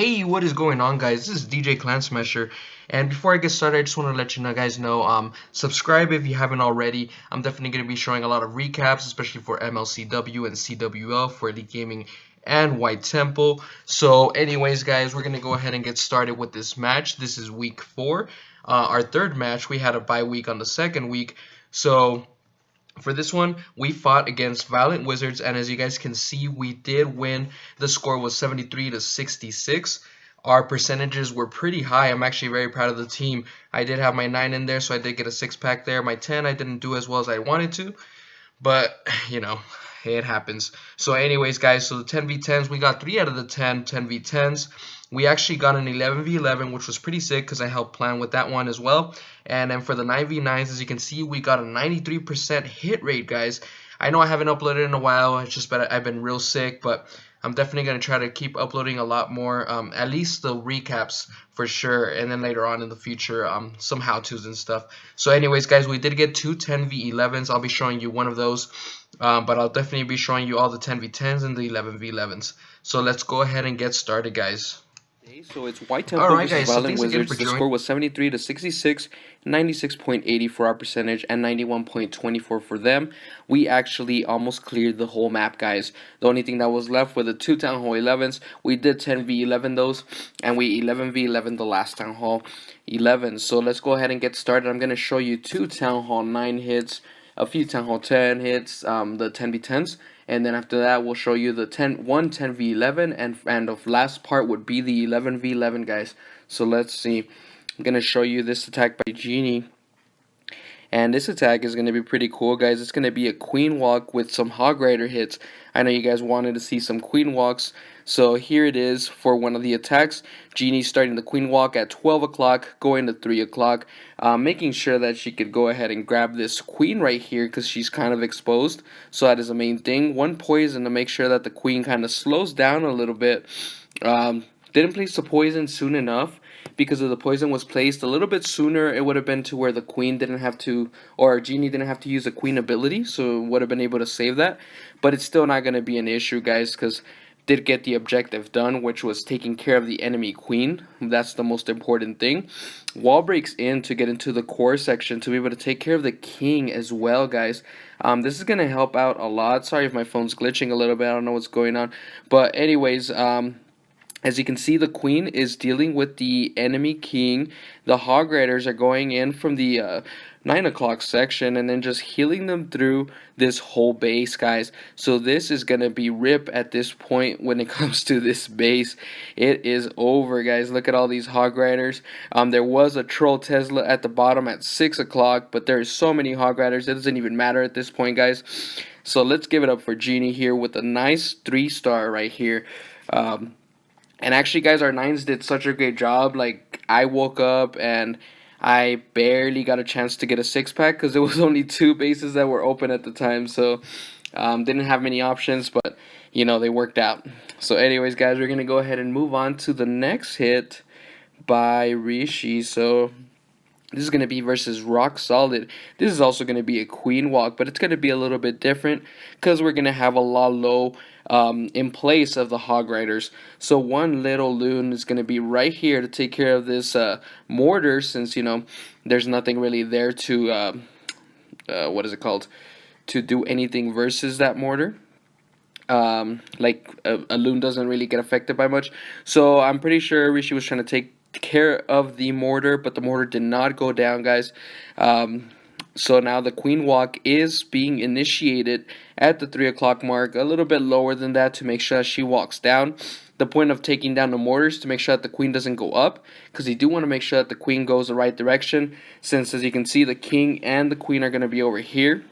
Hey, what is going on, guys? This is DJ Clan Smasher, and before I get started, I just want to let you guys know, subscribe if you haven't already. I'm definitely going to be showing a lot of recaps, especially for MLCW and CWL for Elite Gaming and White Temple. So, anyways, guys, we're going to go ahead and get started with this match. This is week 4, our third match. We had a bye week on the second week, so for this one, we fought against Violent Wizards, and as you guys can see, we did win. The score was 73 to 66. Our percentages were pretty high. I'm actually very proud of the team. I did have my 9 in there, so I did get a 6-pack there. My 10, I didn't do as well as I wanted to, but, you know, it happens. So anyways, guys, so the 10v10s, we got 3 out of the 10v10s. We actually got an 11v11, which was pretty sick because I helped plan with that one as well. And then for the 9v9s, as you can see, we got a 93% hit rate, guys. I know I haven't uploaded in a while. It's just that I've been real sick, but I'm definitely going to try to keep uploading a lot more, at least the recaps for sure, and then later on in the future, some how-tos and stuff. So anyways, guys, we did get 2 10v11s. I'll be showing you one of those, but I'll definitely be showing you all the 10v10s and the 11v11s. So let's go ahead and get started, guys. So it's White Temple versus Violent Wizards. The score was 73 to 66, 96.80 for our percentage, and 91.24 for them. We actually almost cleared the whole map, guys. The only thing that was left were the 2 Town Hall 11s. We did 10v11 those, and we 11v11 the last Town Hall 11. So let's go ahead and get started. I'm going to show you 2 Town Hall 9 hits, a few Town Hall 10 hits, the 10v10s. And then after that, we'll show you the 10v11, and the last part would be the 11v11, guys. So let's see. I'm going to show you this attack by Genie. And this attack is going to be pretty cool, guys. It's going to be a queen walk with some hog rider hits. I know you guys wanted to see some queen walks, so here it is for one of the attacks. Genie starting the queen walk at 12 o'clock, going to 3 o'clock, making sure that she could go ahead and grab this queen right here because she's kind of exposed. So that is the main thing. 1 poison to make sure that the queen kind of slows down a little bit. Didn't place the poison soon enough. Because if the poison was placed a little bit sooner, it would have been to where the queen didn't have to, or Genie didn't have to use a queen ability, so would have been able to save that. But it's still not going to be an issue, guys, because did get the objective done, which was taking care of the enemy queen. That's the most important thing. Wall breaks in to get into the core section to be able to take care of the king as well, guys. This is going to help out a lot. Sorry if my phone's glitching a little bit. I don't know what's going on. But anyways, as you can see, the queen is dealing with the enemy king. The hog riders are going in from the 9 o'clock section and then just healing them through this whole base, guys. So this is going to be rip at this point when it comes to this base. It is over, guys. Look at all these hog riders. There was a troll Tesla at the bottom at 6 o'clock, but there's so many hog riders. It doesn't even matter at this point, guys. So let's give it up for Genie here with a nice 3-star right here. And actually, guys, our 9s did such a great job. Like, I woke up and I barely got a chance to get a 6-pack because there was only 2 bases that were open at the time. So, didn't have many options, but, you know, they worked out. So, anyways, guys, we're going to go ahead and move on to the next hit by Rishi. So, this is going to be versus Rock Solid. This is also going to be a queen walk, but it's going to be a little bit different because we're going to have a low in place of the hog riders. So one little loon is going to be right here to take care of this mortar, since, you know, there's nothing really there to, what is it called, to do anything versus that mortar. Like a loon doesn't really get affected by much. So I'm pretty sure Rishi was trying to take care of the mortar, but the mortar did not go down, guys. So now the queen walk is being initiated at the 3 o'clock mark, a little bit lower than that to make sure that she walks down. The point of taking down the mortars to make sure that the queen doesn't go up, because you do want to make sure that the queen goes the right direction, since as you can see, the king and the queen are going to be over here.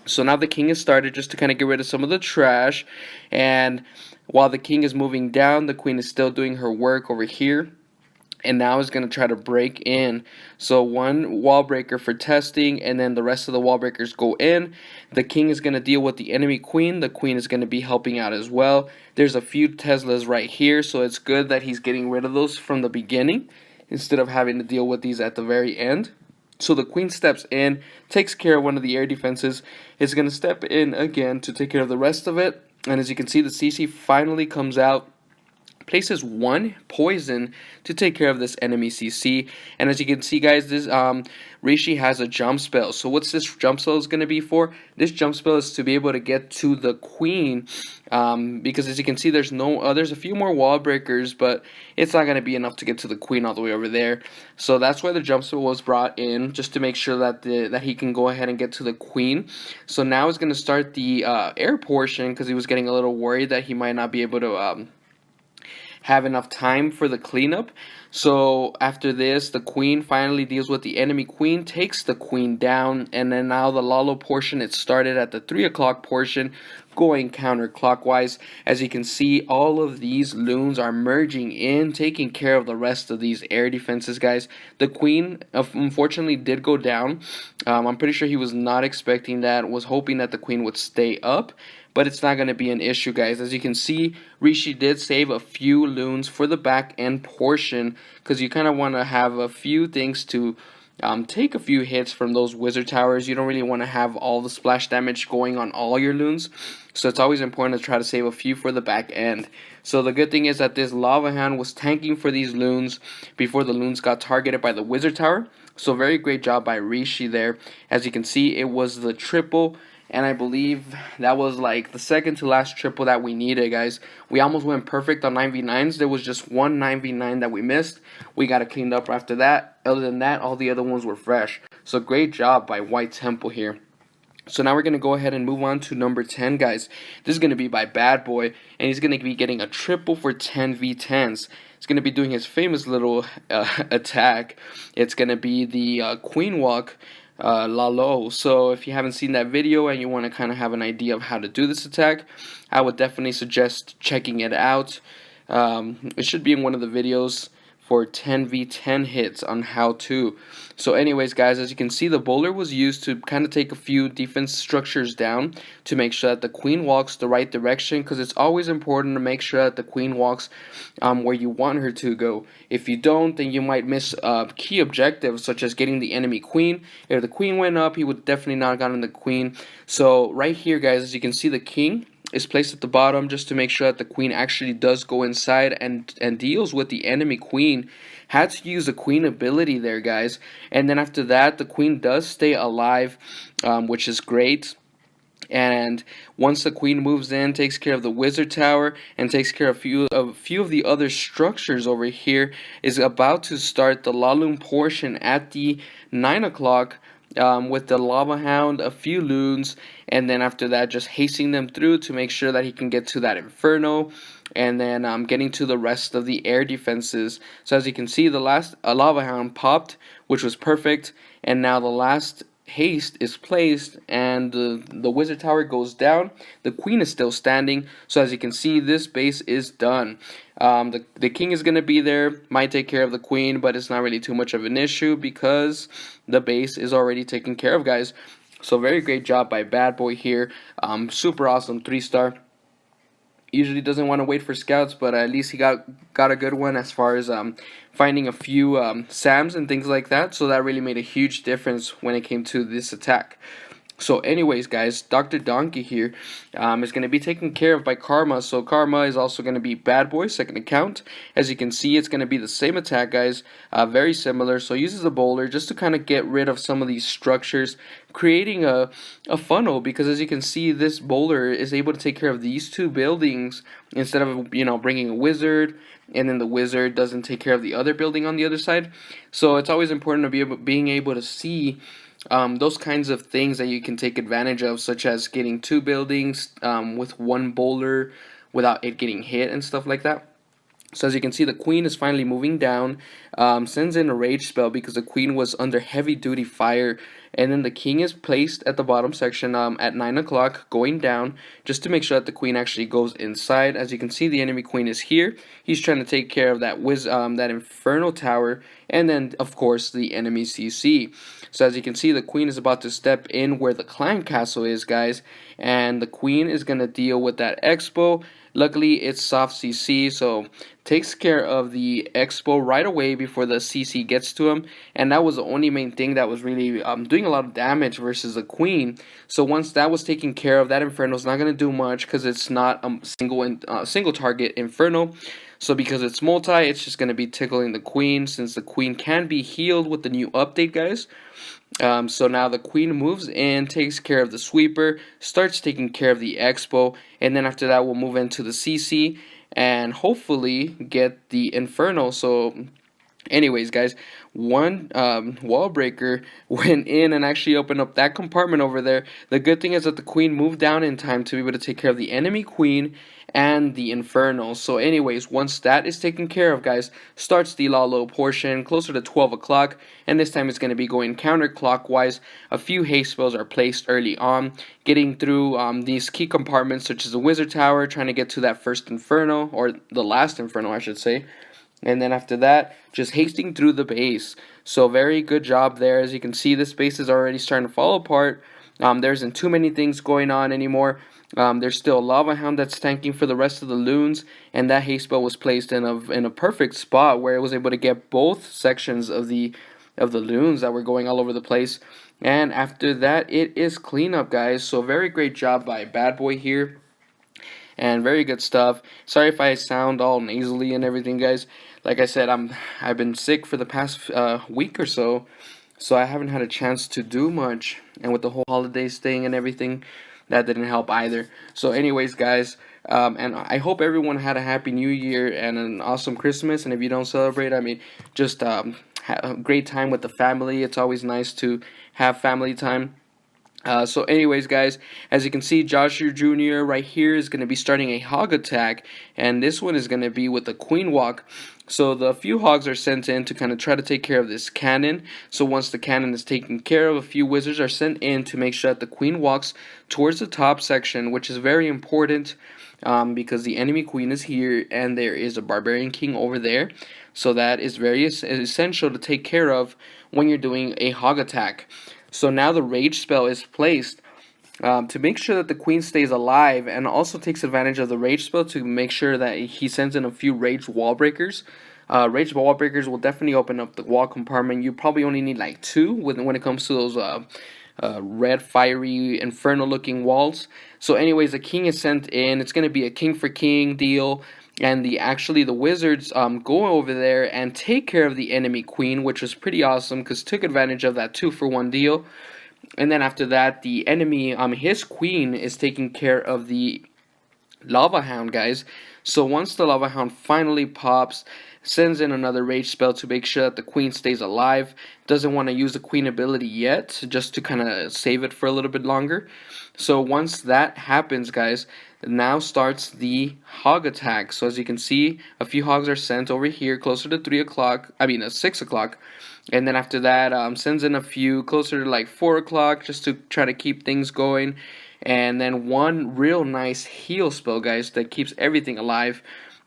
So now the king has started just to kind of get rid of some of the trash, and while the king is moving down, the queen is still doing her work over here. And now is going to try to break in. So 1 wall breaker for testing, and then the rest of the wall breakers go in. The king is going to deal with the enemy queen. The queen is going to be helping out as well. There's a few Teslas right here, so it's good that he's getting rid of those from the beginning instead of having to deal with these at the very end. So the queen steps in, takes care of one of the air defenses, is going to step in again to take care of the rest of it. And as you can see, the CC finally comes out places 1 poison to take care of this enemy CC. And as you can see, guys, this Rishi has a jump spell. So what's this jump spell is going to be for? This jump spell is to be able to get to the queen, because as you can see, there's a few more wall breakers, but it's not going to be enough to get to the queen all the way over there. So that's why the jump spell was brought in, just to make sure that that he can go ahead and get to the queen. So now he's going to start the air portion, because he was getting a little worried that he might not be able to have enough time for the cleanup. So after this, the queen finally deals with the enemy queen, takes the queen down, and then now the Lalo portion, it started at the 3 o'clock portion, going counterclockwise. As you can see, all of these loons are merging in, taking care of the rest of these air defenses, guys. The queen, unfortunately, did go down. I'm pretty sure he was not expecting that, was hoping that the queen would stay up, but it's not going to be an issue, guys. As you can see, Rishi did save a few loons for the back end portion, because you kind of want to have a few things to take a few hits from those wizard towers. You don't really want to have all the splash damage going on all your loons, so it's always important to try to save a few for the back end. So the good thing is that this lava hand was tanking for these loons before the loons got targeted by the wizard tower. So very great job by Rishi there. As you can see, it was the triple, and I believe that was like the second to last triple that we needed, guys. We almost went perfect on 9v9s. There was just one 9v9 that we missed. We got it cleaned up after that. Other than that, all the other ones were fresh. So great job by White Temple here. So now we're going to go ahead and move on to number 10, guys. This is going to be by Bad Boy, and he's going to be getting a triple for 10v10s. He's going to be doing his famous little attack. It's going to be the Queen Walk Lalo. So if you haven't seen that video and you want to kind of have an idea of how to do this attack, I would definitely suggest checking it out. It should be in one of the videos for 10v10 hits on how to. So anyways, guys, as you can see, the bowler was used to kind of take a few defense structures down to make sure that the queen walks the right direction, because it's always important to make sure that the queen walks where you want her to go. If you don't, then you might miss key objectives, such as getting the enemy queen. If the queen went up, he would definitely not have gotten the queen. So right here, guys, as you can see, the king is placed at the bottom just to make sure that the queen actually does go inside and deals with the enemy queen. Had to use the queen ability there, guys. And then after that, the queen does stay alive, which is great. And once the queen moves in, takes care of the wizard tower and takes care of a few of the other structures over here, is about to start the Laloon portion at the 9 o'clock. With the lava hound, a few loons, and then after that just hasting them through to make sure that he can get to that inferno, and then getting to the rest of the air defenses. So as you can see, the last lava hound popped, which was perfect, and now the last haste is placed, and the wizard tower goes down. The queen is still standing, so as you can see, this base is done. The king is going to be there, might take care of the queen, but it's not really too much of an issue because the base is already taken care of, guys. So very great job by Bad Boy here. Super awesome 3-star. Usually doesn't want to wait for scouts, but at least he got a good one as far as finding a few SAMs and things like that. So that really made a huge difference when it came to this attack. So anyways, guys, Dr. Donkey here is going to be taken care of by Karma. So Karma is also going to be Bad Boy, second account. As you can see, it's going to be the same attack, guys, very similar. So uses a bowler just to kind of get rid of some of these structures, creating a funnel, because as you can see, this bowler is able to take care of these two buildings instead of, you know, bringing a wizard, and then the wizard doesn't take care of the other building on the other side. So it's always important to be being able to see those kinds of things that you can take advantage of, such as getting two buildings with one bowler without it getting hit and stuff like that. So as you can see, the queen is finally moving down, sends in a rage spell because the queen was under heavy duty fire, and then the king is placed at the bottom section at 9 o'clock going down, just to make sure that the queen actually goes inside. As you can see, the enemy queen is here. He's trying to take care of that that inferno tower, and then of course the enemy CC. So as you can see, the queen is about to step in where the climb castle is, guys, and the queen is going to deal with that expo. Luckily, it's soft CC, so takes care of the expo right away before the CC gets to him, and that was the only main thing that was really doing doing a lot of damage versus the queen. So once that was taken care of, that Inferno is not going to do much because it's not a single target Inferno. So because it's multi, it's just going to be tickling the queen, since the queen can be healed with the new update, guys. So now the queen moves in, takes care of the sweeper, starts taking care of the expo, and then after that we'll move into the CC and hopefully get the Inferno. So anyways, guys, one wall breaker went in and actually opened up that compartment over there. The good thing is that the queen moved down in time to be able to take care of the enemy queen and the Inferno. So anyways, once that is taken care of, guys, starts the Lalo portion closer to 12 o'clock, and this time it's going to be going counterclockwise. A few haste spells are placed early on, getting through these key compartments such as the Wizard Tower, trying to get to that first Inferno, or the last Inferno I should say. And then after that, just hasting through the base. So very good job there. As you can see, this base is already starting to fall apart. There isn't too many things going on anymore. There's still a Lava Hound that's tanking for the rest of the loons, and that haste spell was placed in a perfect spot where it was able to get both sections of the loons that were going all over the place. And after that, it is cleanup, guys. So very great job by Bad Boy here, and very good stuff. Sorry if I sound all nasally and everything, guys. Like I said, I've been sick for the past week or so I haven't had a chance to do much, and with the whole holidays thing and everything, that didn't help either. So anyways, guys, and I hope everyone had a happy new year and an awesome Christmas, and if you don't celebrate, I mean, just have a great time with the family. It's always nice to have family time. So anyways, guys, as you can see, Joshua Jr. right here is going to be starting a hog attack, and this one is going to be with the queen walk. So the few hogs are sent in to kind of try to take care of this cannon. So once the cannon is taken care of, a few wizards are sent in to make sure that the queen walks towards the top section, which is very important because the enemy queen is here and there is a barbarian king over there. So that is very essential to take care of when you're doing a hog attack. So now the rage spell is placed to make sure that the queen stays alive, and also takes advantage of the rage spell to make sure that he sends in a few rage wall breakers. Rage wall breakers will definitely open up the wall compartment. You probably only need like 2 when it comes to those red fiery inferno looking walls. So anyways, the king is sent in. It's going to be a king for king deal. And the wizards go over there and take care of the enemy queen, which was pretty awesome because took advantage of that 2-for-1 deal. And then after that, the enemy, his queen is taking care of the Lava Hound, guys. So once the Lava Hound finally pops, sends in another rage spell to make sure that the queen stays alive. Doesn't want to use the queen ability yet, just to kind of save it for a little bit longer. So once that happens, guys, now starts the hog attack. So as you can see, a few hogs are sent over here closer to 6 o'clock. And then after that, sends in a few closer to like 4 o'clock just to try to keep things going. And then one real nice heal spell, guys, that keeps everything alive.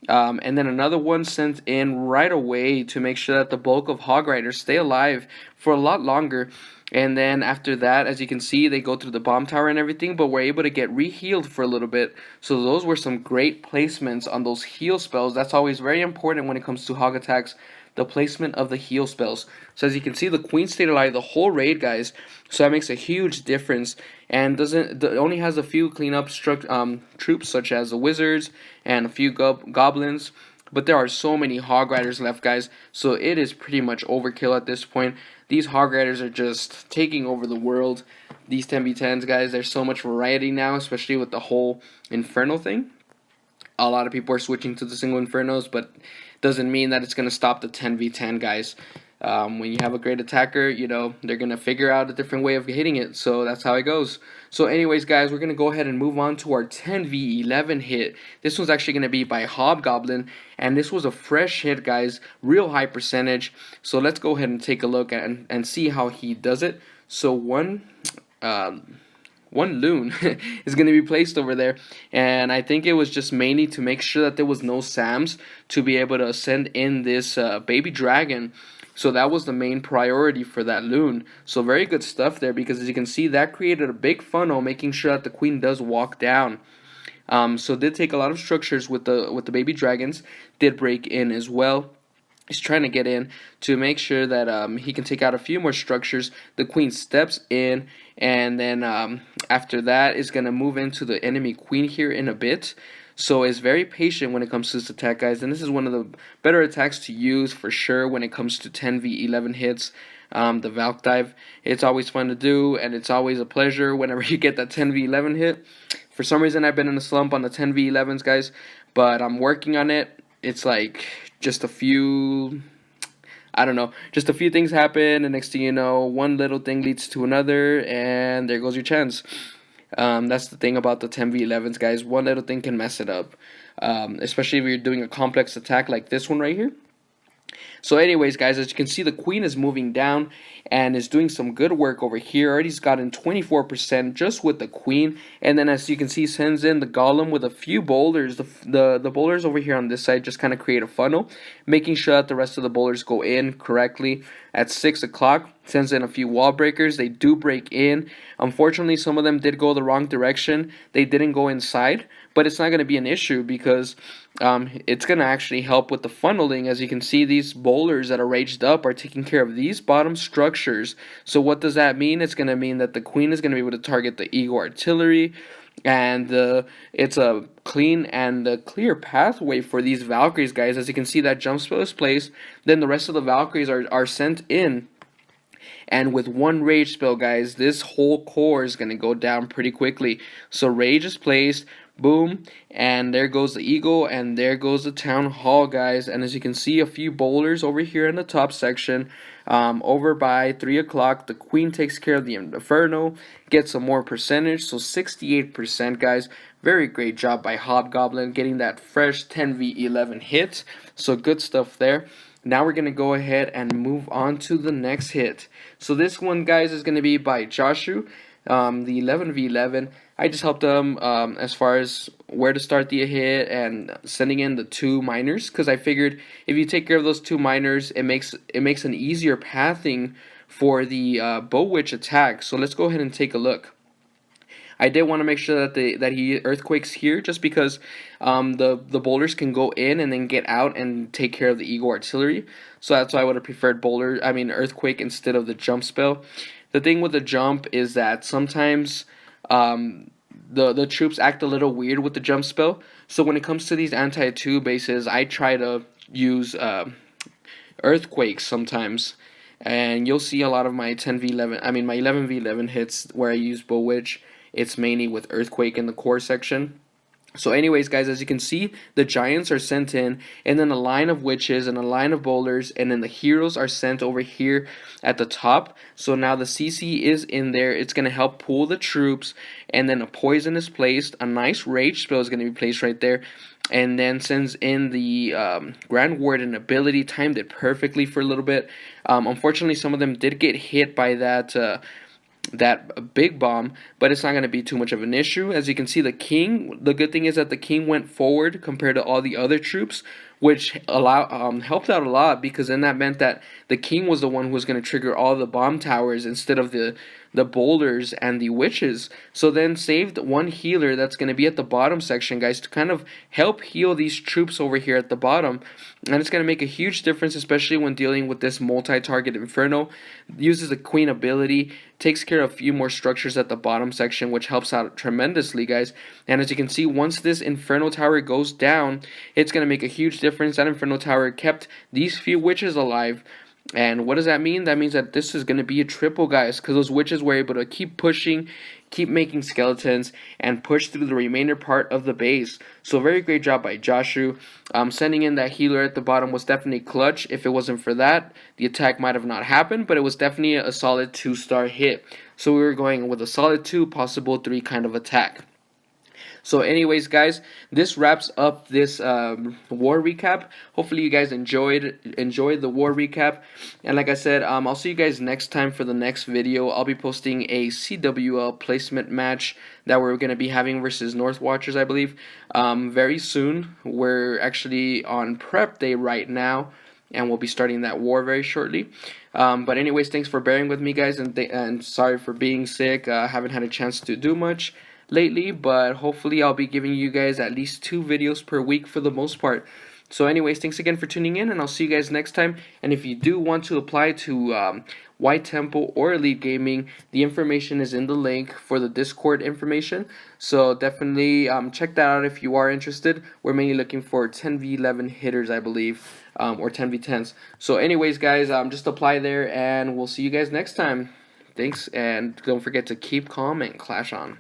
And then another one sent in right away to make sure that the bulk of hog riders stay alive for a lot longer. And then after that, as you can see, they go through the bomb tower and everything, but we're able to get re-healed for a little bit. So those were some great placements on those heal spells. That's always very important when it comes to hog attacks, the placement of the heal spells. So as you can see, the queen stayed alive the whole raid, guys. So that makes a huge difference, and only has a few cleanup troops such as the wizards and a few goblins. But there are so many hog riders left, guys. So it is pretty much overkill at this point. These hog riders are just taking over the world. These 10v10s, guys, there's so much variety now, especially with the whole Inferno thing. A lot of people are switching to the single Infernos, but doesn't mean that it's going to stop the 10v10, guys. When you have a great attacker, you know, they're going to figure out a different way of hitting it. So that's how it goes. So anyways, guys, we're going to go ahead and move on to our 10v11 hit. This one's actually going to be by Hobgoblin. And this was a fresh hit, guys. Real high percentage. So let's go ahead and take a look and see how he does it. So one loon is going to be placed over there, and I think it was just mainly to make sure that there was no SAMs to be able to send in this baby dragon. So that was the main priority for that loon. So very good stuff there, because as you can see, that created a big funnel, making sure that the queen does walk down. So did take a lot of structures with the baby dragons, did break in as well. He's trying to get in to make sure that he can take out a few more structures. The queen steps in, and then after that is going to move into the enemy queen here in a bit. So is very patient when it comes to this attack, guys, and this is one of the better attacks to use for sure when it comes to 10v11 hits. The Valk dive, it's always fun to do, and it's always a pleasure whenever you get that 10v11 hit. For some reason, I've been in a slump on the 10v11s, guys, but I'm working on it. It's like just a few, I don't know, just a few things happen, and next thing you know, one little thing leads to another, and there goes your chance. That's the thing about the 10v11s, guys. One little thing can mess it up, especially if you're doing a complex attack like this one right here. So anyways, guys, as you can see, the queen is moving down and is doing some good work over here. Already's gotten 24% just with the queen, and then as you can see, sends in the golem with a few boulders. The boulders over here on this side just kind of create a funnel, making sure that the rest of the boulders go in correctly. At 6 o'clock, sends in a few wall breakers. They do break in. Unfortunately, some of them did go the wrong direction. They didn't go inside, but it's not going to be an issue because it's going to actually help with the funneling. As you can see, these boulders that are raged up are taking care of these bottom structures. So what does that mean? It's going to mean that the queen is going to be able to target the Eagle artillery, and it's a clean and a clear pathway for these Valkyries, guys. As you can see, that jump spell is placed, then the rest of the Valkyries are sent in, and with one rage spell, guys, this whole core is going to go down pretty quickly. So rage is placed, boom, and there goes the Eagle, and there goes the Town Hall, guys. And as you can see, a few boulders over here in the top section. Over by 3 o'clock, the queen takes care of the Inferno, gets some more percentage, so 68%, guys. Very great job by Hobgoblin getting that fresh 10v11 hit. So good stuff there. Now we're going to go ahead and move on to the next hit. So this one, guys, is going to be by Joshua, the 11v11. I just helped them as far as where to start the hit and sending in the 2 miners, because I figured if you take care of those 2 miners, it makes an easier pathing for the Bow Witch attack. So let's go ahead and take a look. I did want to make sure that he earthquakes here, just because the boulders can go in and then get out and take care of the Eagle artillery. So that's why I would have preferred earthquake instead of the jump spell. The thing with the jump is that sometimes the troops act a little weird with the jump spell. So when it comes to these anti-2 bases, I try to use earthquakes sometimes. And you'll see a lot of my 10v11, my 11v11 hits where I use Bow Witch. It's mainly with earthquake in the core section. So anyways, guys, as you can see, the giants are sent in, and then a line of witches and a line of boulders, and then the heroes are sent over here at the top. So now the CC is in there. It's going to help pull the troops, and then a poison is placed. A nice rage spell is going to be placed right there, and then sends in the Grand Warden ability. Timed it perfectly for a little bit. Unfortunately, some of them did get hit by that big bomb, but it's not going to be too much of an issue. As you can see, the king, the good thing is that the king went forward compared to all the other troops, which helped out a lot, because then that meant that the king was the one who was going to trigger all the bomb towers instead of the boulders and the witches. So then saved one healer that's going to be at the bottom section, guys, to kind of help heal these troops over here at the bottom. And it's going to make a huge difference, especially when dealing with this multi-target Inferno. Uses the queen ability, takes care of a few more structures at the bottom section, which helps out tremendously, guys. And as you can see, once this Inferno tower goes down, it's going to make a huge difference. That Inferno tower kept these few witches alive. And what does that mean? That means that this is going to be a triple, guys, because those witches were able to keep pushing, keep making skeletons, and push through the remainder part of the base. So very great job by Joshua. Sending in that healer at the bottom was definitely clutch. If it wasn't for that, the attack might have not happened, but it was definitely a solid 2-star hit. So we were going with a solid 2, possible 3 kind of attack. So anyways, guys, this wraps up this war recap. Hopefully you guys enjoyed the war recap. And like I said, I'll see you guys next time for the next video. I'll be posting a CWL placement match that we're going to be having versus North Watchers, I believe, very soon. We're actually on prep day right now, and we'll be starting that war very shortly. But anyways, thanks for bearing with me, guys, and sorry for being sick. Haven't had a chance to do much lately, but hopefully I'll be giving you guys at least 2 videos per week for the most part. So anyways, thanks again for tuning in, and I'll see you guys next time. And if you do want to apply to White Temple or Elite Gaming, the information is in the link for the Discord information. So definitely check that out if you are interested. We're mainly looking for 10v11 hitters, I believe, or 10v10s. So anyways, guys, just apply there, and we'll see you guys next time. Thanks, and don't forget to keep calm and clash on.